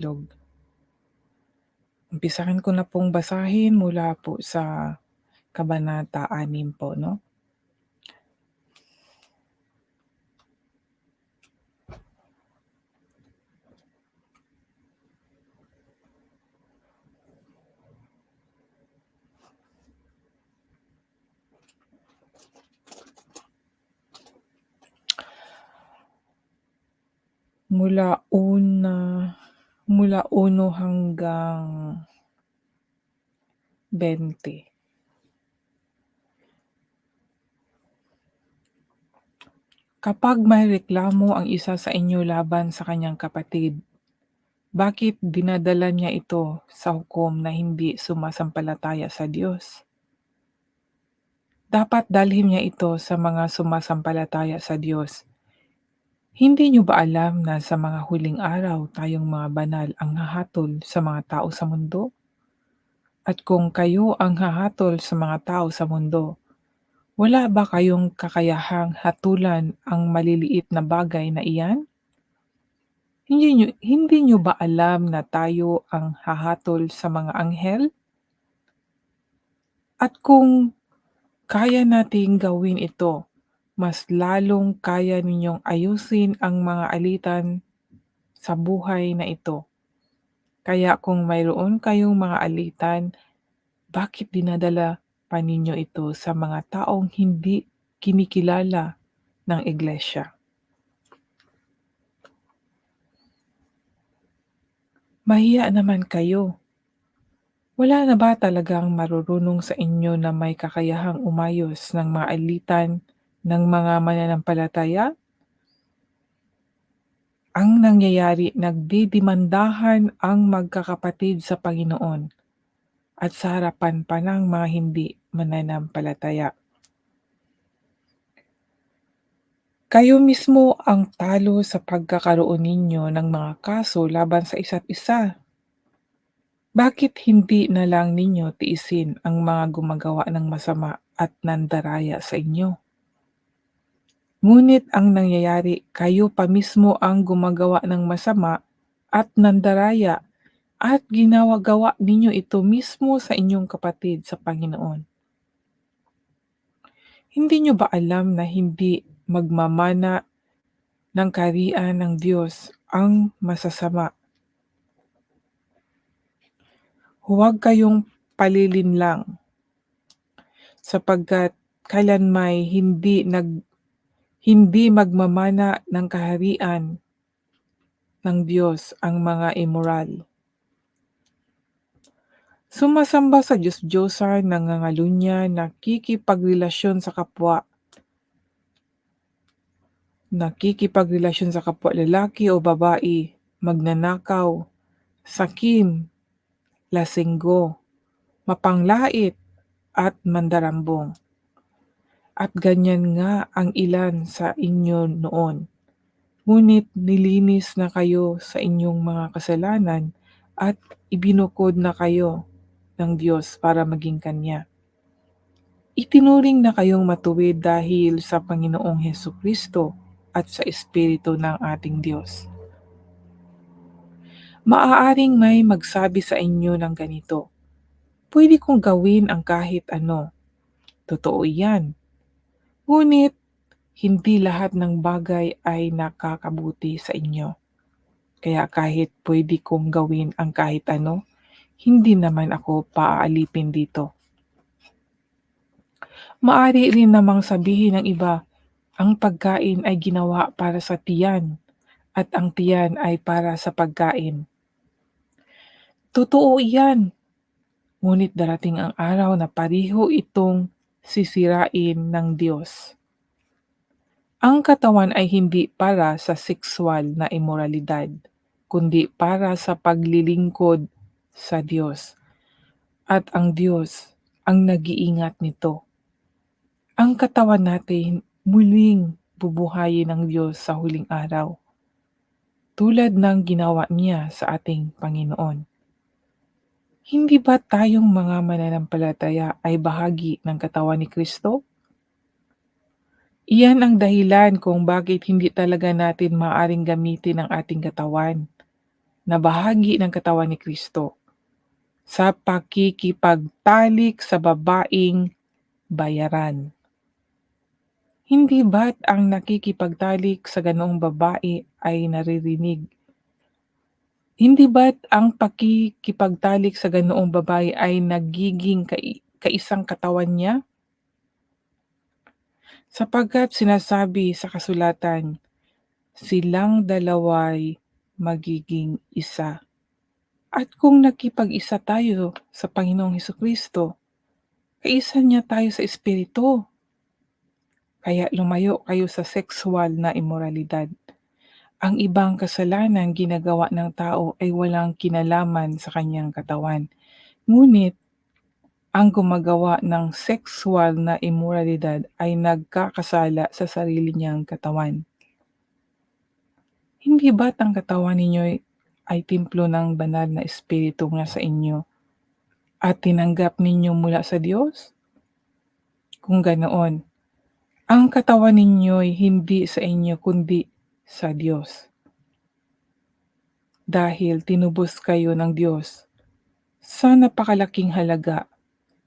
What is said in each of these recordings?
Log. Umpisahan ko na pong basahin mula po sa kabanata 6 po 'no. Mula una mula 1 hanggang 20. Kapag may reklamo ang isa sa inyo laban sa kanyang kapatid, bakit dinadala niya ito sa hukom na hindi sumasampalataya sa Diyos? Dapat dalhin niya ito sa mga sumasampalataya sa Diyos. Hindi niyo ba alam na sa mga huling araw tayong mga banal ang hahatol sa mga tao sa mundo? At kung kayo ang hahatol sa mga tao sa mundo, wala ba kayong kakayahang hatulan ang maliliit na bagay na iyan? Hindi niyo ba alam na tayo ang hahatol sa mga anghel? At kung kaya nating gawin ito, mas lalong kaya ninyong ayusin ang mga alitan sa buhay na ito. Kaya kung mayroon kayong mga alitan, bakit dinadala pa ninyo ito sa mga taong hindi kinikilala ng iglesia? Mahiya naman kayo. Wala na ba talagang marurunong sa inyo na may kakayahang umayos ng mga alitan ng mga mananampalataya? Ang nangyayari, nagdidemandahan ang magkakapatid sa Panginoon at sa harapan pa ng mga hindi mananampalataya. Kayo mismo ang talo sa pagkakaroon ninyo ng mga kaso laban sa isa't isa. Bakit hindi na lang ninyo tiisin ang mga gumagawa ng masama at nandaraya sa inyo? Ngunit ang nangyayari, kayo pa mismo ang gumagawa ng masama at nandaraya at ginagawa ninyo ito mismo sa inyong kapatid sa Panginoon. Hindi niyo ba alam na hindi magmamana ng kaharian ng Diyos ang masasama? Huwag kayong palilinlang, sapagkat kailanmay hindi magmamana ng kaharian ng Diyos ang mga immoral, sumasamba sa Diyos-Diyosan, nangangalunya, nakikipagrelasyon sa kapwa lalaki o babae, magnanakaw, sakim, lasinggo, mapanglait, at mandarambong. At ganyan nga ang ilan sa inyo noon. Ngunit nilinis na kayo sa inyong mga kasalanan at ibinukod na kayo ng Diyos para maging Kanya. Itinuring na kayong matuwid dahil sa Panginoong Hesukristo at sa Espiritu ng ating Diyos. Maaaring may magsabi sa inyo ng ganito, "Pwede kong gawin ang kahit ano." Totoo yan. Ngunit hindi lahat ng bagay ay nakakabuti sa inyo. Kaya kahit pwede kong gawin ang kahit ano, hindi naman ako paaalipin dito. Maaari rin namang sabihin ng iba, ang pagkain ay ginawa para sa tiyan at ang tiyan ay para sa pagkain. Totoo iyan, ngunit darating ang araw na pareho itong sisirain ng Diyos. Ang katawan ay hindi para sa sexual na imoralidad, kundi para sa paglilingkod sa Diyos. At ang Diyos ang nag-iingat nito. Ang katawan natin muling bubuhayin ng Diyos sa huling araw, tulad ng ginawa niya sa ating Panginoon. Hindi ba tayong mga mananampalataya ay bahagi ng katawan ni Kristo? Iyan ang dahilan kung bakit hindi talaga natin maaaring gamitin ang ating katawan na bahagi ng katawan ni Kristo sa pakikipagtalik sa babaeng bayaran. Hindi ba't ang nakikipagtalik sa ganoong babae ay naririnig? Hindi ba't ang pakikipagtalik sa ganoong babae ay nagiging kaisang katawan niya? Sapagkat sinasabi sa kasulatan, silang dalawa'y magiging isa. At kung nakipag-isa tayo sa Panginoong Hesukristo, kaisa niya tayo sa espiritu. Kaya lumayo kayo sa sexual na immoralidad. Ang ibang kasalanan ginagawa ng tao ay walang kinalaman sa kanyang katawan. Ngunit ang gumagawa ng sexual na immoralidad ay nagkakasala sa sarili niyang katawan. Hindi ba't ang katawan ninyo ay templo ng banal na espiritu na sa inyo at tinanggap ninyo mula sa Diyos? Kung ganoon, ang katawan ninyo'y hindi sa inyo kundi sa Diyos. Dahil tinubos kayo ng Diyos sa napakalaking halaga,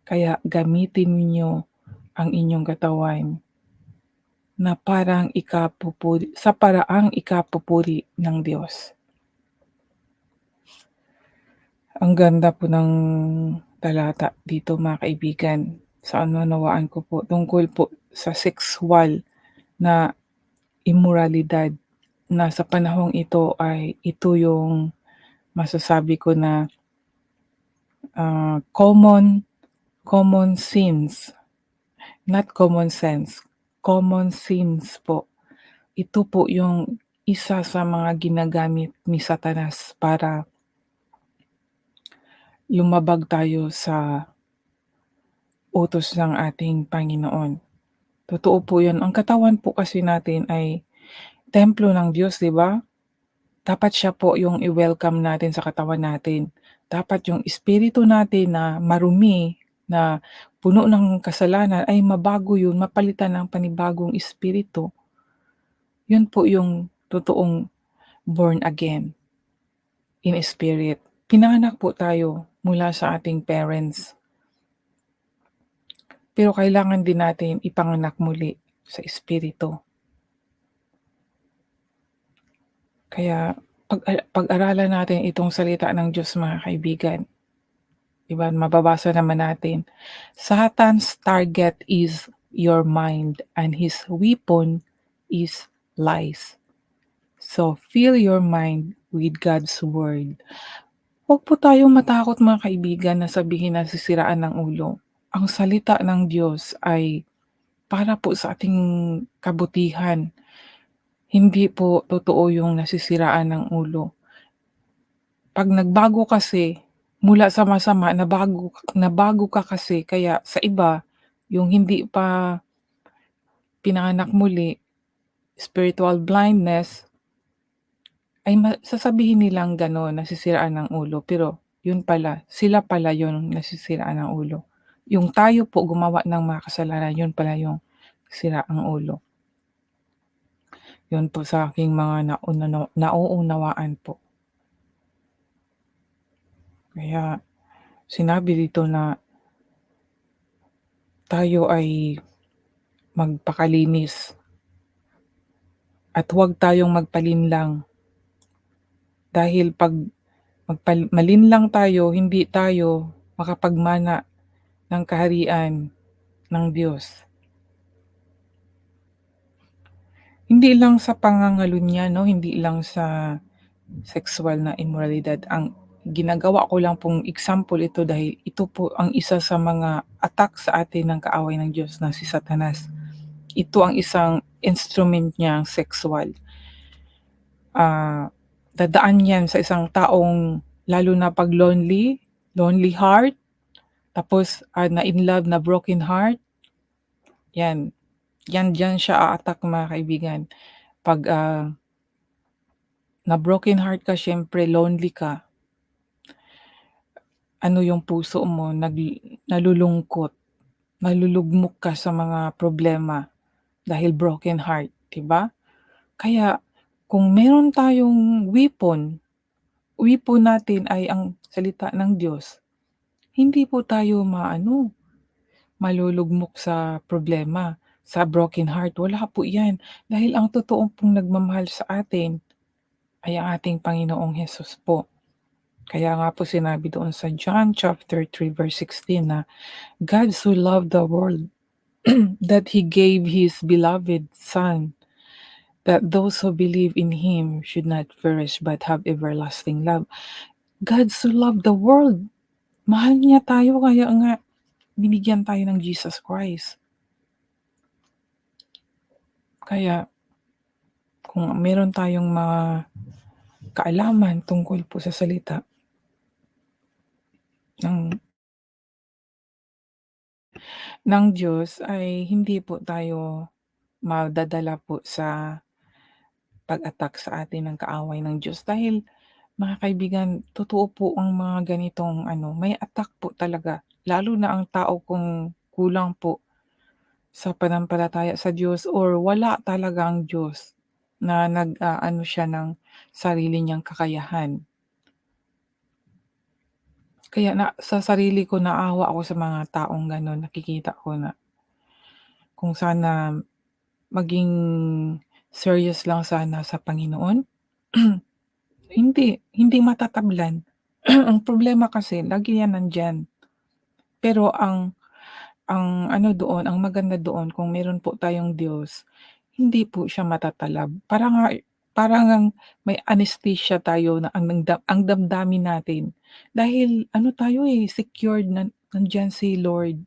kaya gamitin ninyo ang inyong katawan na sa paraang ikapupuri ng Diyos. Ang ganda po ng talata dito mga kaibigan. Sa naunawaan ko po tungkol po sa sexual na immoralidad na sa panahong ito ay ito yung masasabi ko na common sins, not common sense, common sins po. Ito po yung isa sa mga ginagamit ni Satanas para lumabag tayo sa utos ng ating Panginoon. Totoo po 'yun. Ang katawan po kasi natin ay templo ng Diyos, 'di ba? Dapat siya po yung i-welcome natin sa katawan natin. Dapat yung espiritu natin na marumi, na puno ng kasalanan ay mabago 'yun, mapalitan ng panibagong espiritu. 'Yun po yung totoong born again in spirit. Pinanganak po tayo mula sa ating parents. Pero kailangan din natin ipanganak muli sa espiritu. Kaya pag-aralan natin itong salita ng Diyos mga kaibigan. 'Di ba, mababasa naman natin, Satan's target is your mind and his weapon is lies. So fill your mind with God's word. Huwag po tayong matakot mga kaibigan na sabihin na sisiraan ng ulo. Ang salita ng Diyos ay para po sa ating kabutihan. Hindi po totoo yung nasisiraan ng ulo. 'Pag nagbago kasi mula sa masama, nabago ka kasi kaya sa iba, yung hindi pa pinanganak muli, spiritual blindness, ay sasabihin nilang gano'n, nasisiraan ng ulo. Pero yun pala, sila pala yung nasisiraan ng ulo. Yung tayo po gumawa ng mga kasalanan, yun pala yung siraang ulo. Yun po sa aking mga nauunawaan po. Kaya sinabi dito na tayo ay magpakalinis at huwag tayong magpalinlang. Dahil 'pag malinlang tayo, hindi tayo makapagmana ng kaharian ng Diyos. Hindi lang sa pangangalunya 'no, hindi lang sa sexual na immoralidad. Ang ginagawa ko lang pong example ito dahil ito po ang isa sa mga attack sa atin ng kaaway ng Diyos na si Satanas. Ito ang isang instrument niyang sexual. Dadaan 'yan sa isang taong lalo na 'pag lonely heart, tapos, na-in-love na broken heart, 'yan. Diyan siya a-attack mga kaibigan. 'Pag, na broken heart ka siyempre lonely ka, ano yung puso mo nalulungkot, nalulugmok ka sa mga problema dahil broken heart, 'di ba? Kaya kung meron tayong weapon uwi po natin ay ang salita ng Diyos, hindi po tayo malulugmok sa problema, sa broken heart, wala po 'yan. Dahil ang totoo pong nagmamahal sa atin ay ang ating Panginoong Hesus po. Kaya nga po sinabi doon sa John chapter 3 verse 16 na, God so loved the world that He gave His beloved Son, that those who believe in Him should not perish but have everlasting love. God so loved the world. Mahal niya tayo kaya nga binigyan tayo ng Jesus Christ. Kaya kung meron tayong mga kaalaman tungkol po sa salita ng Diyos ay hindi po tayo madadala po sa pag-attack sa atin ng kaaway ng Diyos. Dahil mga kaibigan, totoo po ang mga ganitong may attack po talaga. Lalo na ang tao kung kulang po sa pananampalataya sa Diyos or wala talaga ang Diyos na siya ng sarili niyang kakayahan. Kaya sa sarili ko naawa ako sa mga taong gano'n, nakikita ko na kung sana maging serious lang sana sa Panginoon, hindi matatablan. Ang problema kasi lagi yan nandiyan. Pero ang maganda doon kung meron po tayong Diyos, hindi po siya matatalab. Para ngang may anesthesia tayo na ang damdamin natin. Dahil tayo, secured na nandiyan si Lord,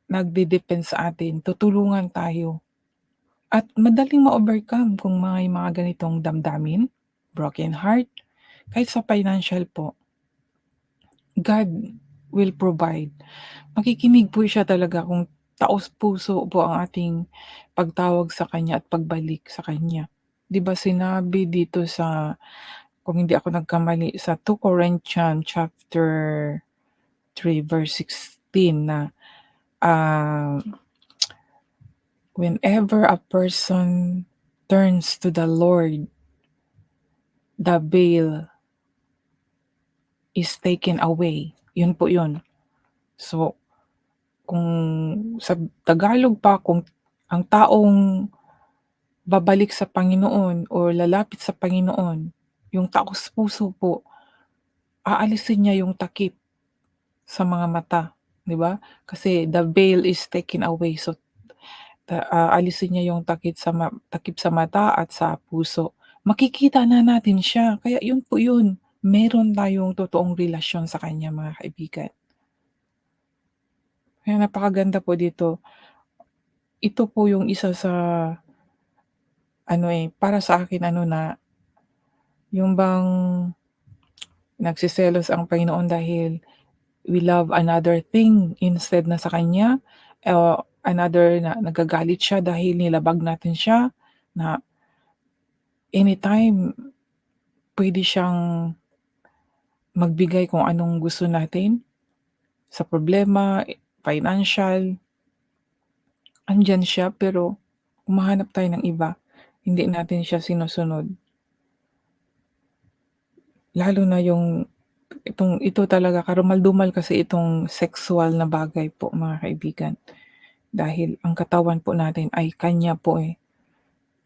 nagde-defend sa atin, tutulungan tayo. At madaling ma-overcome kung may mga ganitong damdamin, broken heart, kahit sa financial po, God will provide. Makikinig po siya talaga kung taos-puso po ang ating pagtawag sa kanya at pagbalik sa kanya. 'Di ba sinabi dito sa, kung hindi ako nagkamali, sa 2 Corinthians chapter 3 verse 16 na, ah, whenever a person turns to the Lord, the veil is taken away. Yun po yun. So, kung sa Tagalog pa, kung ang taong babalik sa Panginoon o lalapit sa Panginoon, yung taos-puso po, aalisin niya yung takip sa mga mata, 'di ba? Kasi the veil is taken away, so aalisin niya yung takip sa mata at sa puso. Makikita na natin siya, kaya yun po yun, meron tayong totoong relasyon sa kanya mga kaibigan. Kaya napakaganda po dito, ito po yung isa sa para sa akin na yung bang nagseselos ang Panginoon dahil we love another thing instead na sa Kanya, another na nagagalit siya dahil nilabag natin siya, na anytime puwede siyang magbigay kung anong gusto natin sa problema, financial, andiyan siya pero humahanap tayo ng iba, hindi natin siya sinusunod. Lalo na ito talaga karumal-dumal kasi itong sexual na bagay po mga kaibigan. Dahil ang katawan po natin ay kanya po,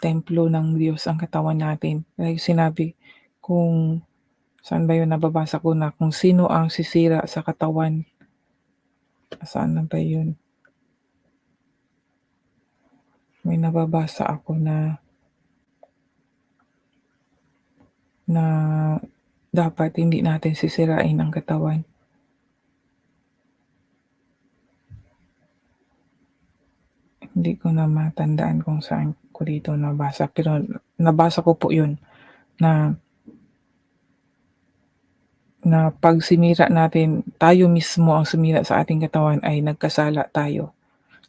templo ng Diyos ang katawan natin. Like sinabi kung saan ba yun, nababasa ko na kung sino ang sisira sa katawan, saan na ba yun? May nababasa ako na dapat hindi natin sisirain ang katawan. Hindi ko na matandaan kung saan ko dito nabasa, pero nabasa ko po yun na na 'pag sinira natin, tayo mismo ang sumira sa ating katawan ay nagkasala tayo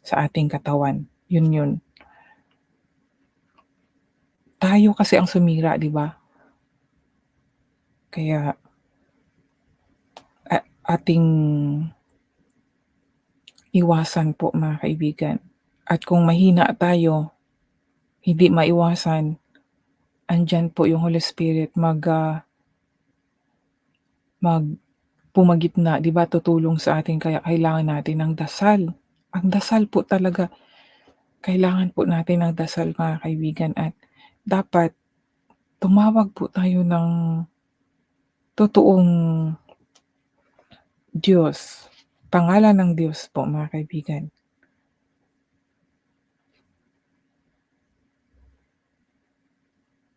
sa ating katawan, yun. Tayo kasi ang sumira, 'di ba? Kaya ating iwasan po mga kaibigan. At kung mahina tayo, hindi maiwasan, andiyan po yung Holy Spirit mag pumagitna, 'di ba, tutulong sa atin kaya kailangan natin ng dasal. Ang dasal po talaga, kailangan po natin ng dasal mga kaibigan at dapat tumawag po tayo ng totoong Diyos, pangalan ng Diyos po mga kaibigan.